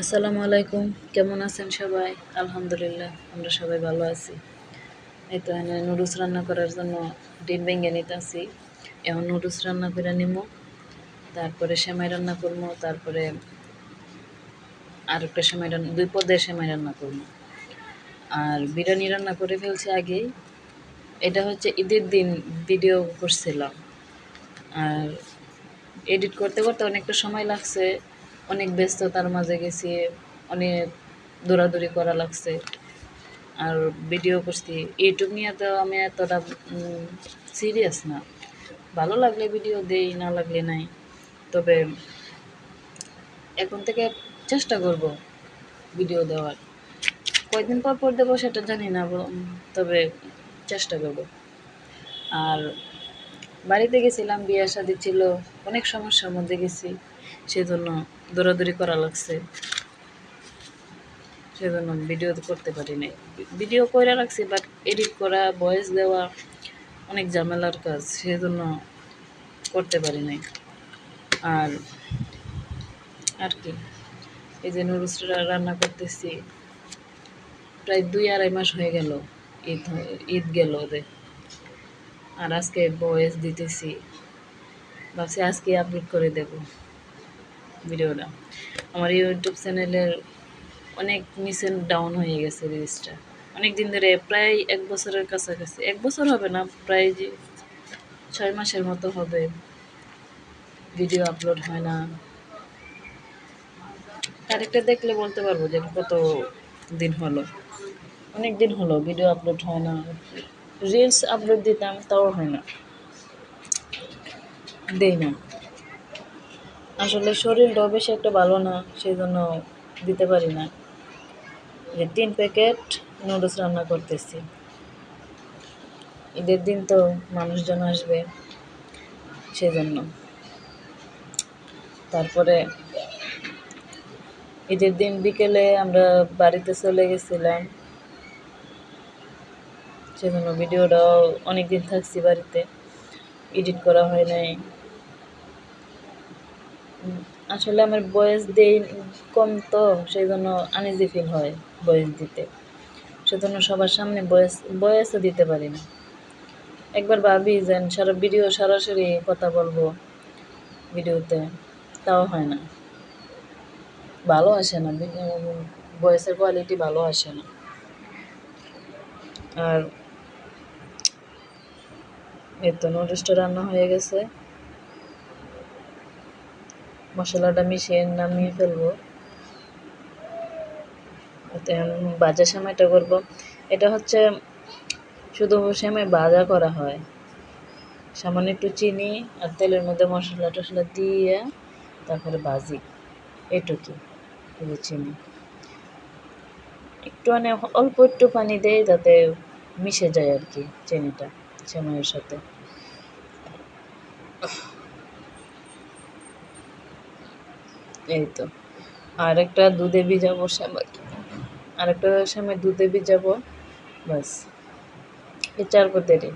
আসসালামু আলাইকুম, কেমন আছেন সবাই? আলহামদুলিল্লাহ, আমরা সবাই ভালো আছি। এই তো এখানে নুডলস রান্না করার জন্য ডিম ভেঙে নিতেছি। এখন নুডলস রান্না করে নিব, তারপরে সেমাই রান্না করবো, তারপরে আর একটা সেমাই রান্না, 2 পদের সেমাই রান্না করবো। আর বিরিয়ানি রান্না করে ফেলছি আগেই। এটা হচ্ছে ঈদের দিন ভিডিও করছিলাম। আর এডিট করতে করতে অনেকটা সময় লাগছে, অনেক ব্যস্ততার মাঝে গেছি, অনেক দৌড়াদৌড়ি করা লাগছে। আর ভিডিও করছি ইউটিউব নিয়ে, তো আমি এতটা সিরিয়াস না। ভালো লাগলে ভিডিও দেই, না লাগলে নাই। তবে এখন থেকে চেষ্টা করব ভিডিও দেওয়ার। কয়দিন পর পর দেবো সেটা জানি না, তবে চেষ্টা করব। আর বাড়িতে গেছিলাম, বিয়ে শাদী ছিল, অনেক সমস্যার মধ্যে গেছি, সেজন্য দৌড়াদৌড়ি করা লাগছে, সেজন্য ভিডিও করতে পারি নাই। ভিডিও করে রাখছি, বাট এডিট করা, ভয়েস দেওয়া অনেক ঝামেলার কাজ, সেজন্য করতে পারি নাই। আর আর কি, এই যে নুডলসটা রান্না করতেছি, প্রায় 2-2.5 মাস হয়ে গেল। ঈদ গেল ওদের। আর আজকে ভয়েস দিতেছি, ভাবছি আজকে আপলোড করে দেব ভিডিওটা। আমার ইউটিউব চ্যানেলের অনেক নিচে ডাউন হয়ে গেছে রিলসটা, অনেক দিন ধরে, প্রায় 1 বছরের কাছাকাছি। 1 বছর হবে না, প্রায় যে 6 মাসের মতো হবে ভিডিও আপলোড হয় না। তারিখটা দেখলে বলতে পারবো যে কত দিন হলো। অনেক দিন হলো ভিডিও আপলোড হয় না। রিলস আপলোড দিতাম, তাও হয় না, দেই না। আসলে শরীরটাও বেশি একটা ভালো না, সেই জন্য দিতে পারি না। যে 3 প্যাকেট নুডলস রান্না করতেছি। ঈদের দিন তো মানুষজন আসবে, সেজন্য। তারপরে ঈদের দিন বিকেলে আমরা বাড়িতে চলে গেছিলাম, সেজন্য ভিডিওটাও অনেকদিন থাকছি বাড়িতে, এডিট করা হয় নাই। আসলে আমার ভয়েস দেই কম, তো সেই জন্য আনইজি ফিল হয় ভয়েস দিতে, সেজন্য সবার সামনে ভয়েসও দিতে পারি না। একবার ভাবি যে সারা ভিডিও সরাসরি কথা বলবো ভিডিওতে, তাও হয় না, ভালো আসে না, ভয়েসের কোয়ালিটি ভালো আসে না। আর এই তো নুডলসটা রান্না হয়ে গেছে, মশলাটা মিশিয়ে নামিয়ে ফেলবো। ভাজা সেমাইটা করবো। এটা হচ্ছে শুধু সেমাই ভাজা করা হয়, সামান্য একটু চিনি আর তেলের মধ্যে মশলা টশলা দিয়ে তারপরে ভাজি, এটুকুই। চিনি একটু, মানে অল্প একটু পানি দেয় যাতে মিশে যায় আর কি চিনিটা সেমাইয়ের সাথে। এই তো আরেকটা দুধে ভিজাবো সেমাই, আরেকটা সেমাই দুধে ভিজাবো, বাস। এই 4 পদেরই।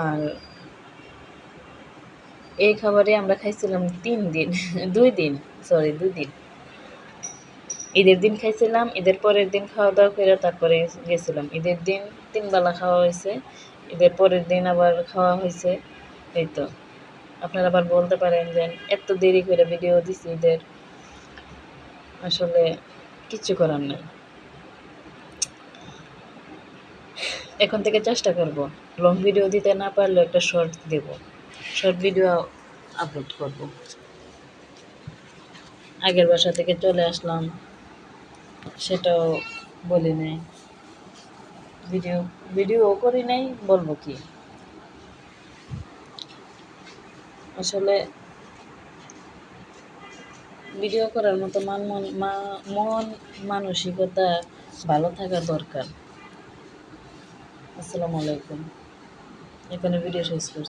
আর এই খাবারে আমরা খাইছিলাম 3 দিন 2 দিন, সরি 2 দিন। ঈদের দিন খাইছিলাম, ঈদের পরের দিন খাওয়া দাওয়া করে তারপরে গেছিলাম। ঈদের দিন 3 বেলা খাওয়া হয়েছে, ঈদের পরের দিন আবার খাওয়া হয়েছে। এই তো, আপনারা আবার বলতে পারেন যে এত দেরি করে ভিডিও দিছি ঈদের। আসলে কিচ্ছু করার নাই, এখন থেকে চেষ্টা করব লং ভিডিও দিতে না পারলেও একটা শর্ট দেব, শর্ট ভিডিও আপলোড করব। আগের বাসা থেকে চলে আসলাম, সেটাও বলি নাই, ভিডিও করি নাই, বলবো কি। আসলে ভিডিও করার মতো মন মানসিকতা ভালো থাকা দরকার। আসসালামু আলাইকুম, এখানে ভিডিও শেষ করছি।